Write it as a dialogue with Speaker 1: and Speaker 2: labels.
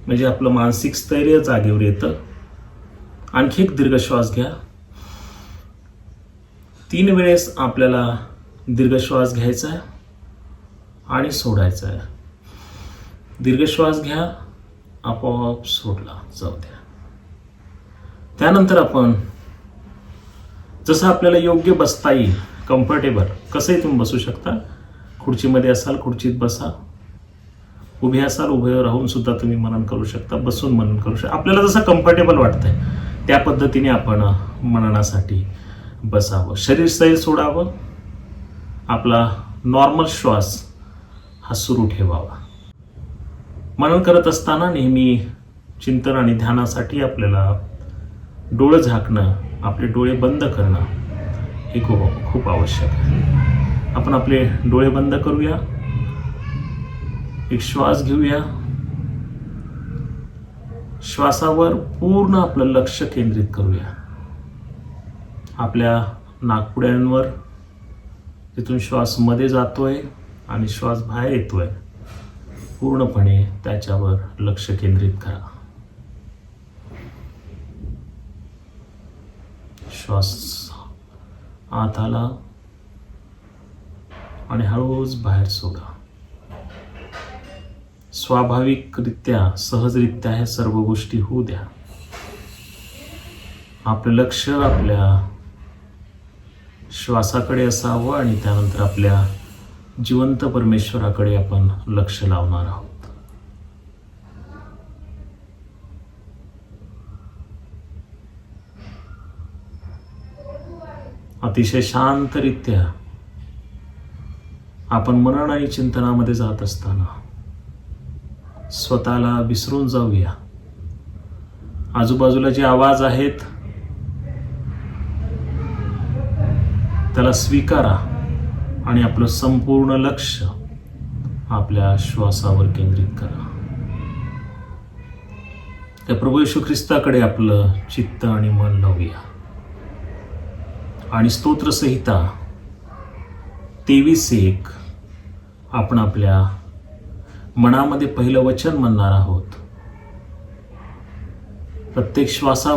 Speaker 1: म्हणजे आपलं मानसिक स्थैर्य जागेवर येतं. आणखी एक दीर्घ श्वास घ्या. 3 वेळेस आपल्याला दीर्घ श्वास घ्यायचा आहे आणि सोडायचा आहे. दीर्घ श्वास घ्या, आपोआप सोडला जाऊ द्या. त्यानंतर आपण जसं आपल्याला योग्य बसता येईल, कम्फर्टेबल, कसंही तुम्ही बसू शकता. खुर्चीमध्ये असाल खुर्चीत बसा, उभे असाल उभे राहून सुद्धा तुम्ही मनन करू शकता, बसून मनन करू शकता. आपल्याला जसं कम्फर्टेबल वाटतंय त्या पद्धतीने आपण मननासाठी बसावं. शरीर सैल सोडावं. आपला नॉर्मल श्वास हा सुरू ठेवावा. मनन करत असताना नेहमी चिंतन आणि ध्यानासाठी आपल्याला डोळे झाकणं, आपले डोळे बंद करणं हे खूप आवश्यक आहे. आपण आपले डोळे बंद करूया. एक श्वास घेऊया. श्वासावर पूर्ण आपलं लक्ष केंद्रित करूया. आपल्या नाकपुड्यांवर, तिथून श्वास मध्ये जातोय आणि श्वास बाहेर येतोय, पूर्णपणे त्याच्यावर लक्ष केंद्रित करा. श्वास आत आला आणि हळूच बाहेर सोडा. स्वाभाविकरित्या, सहजरित्या ह्या सर्व गोष्टी होऊ द्या. आपलं लक्ष आपल्या श्वासाकडे असावं आणि त्यानंतर आपल्या जिवंत परमेश्वराकडे आपण लक्ष लावणार आहोत. अतिशय शांतरित्या आपण मनन आणि चिंतनामध्ये जात असताना स्वतःला विसरून जाऊया. आजूबाजूला जे आवाज आहेत त्याला स्वीकारा आणि आपलं संपूर्ण लक्ष आपल्या श्वासावर केंद्रित करा. त्या प्रभू येशू ख्रिस्ताकडे आपलं चित्त आणि मन लावूया. आणि स्तोत्रसंहिता 23:1 आपण आपल्या मनामध्ये पहिलं वचन म्हणणार आहोत. प्रत्येक श्वासावर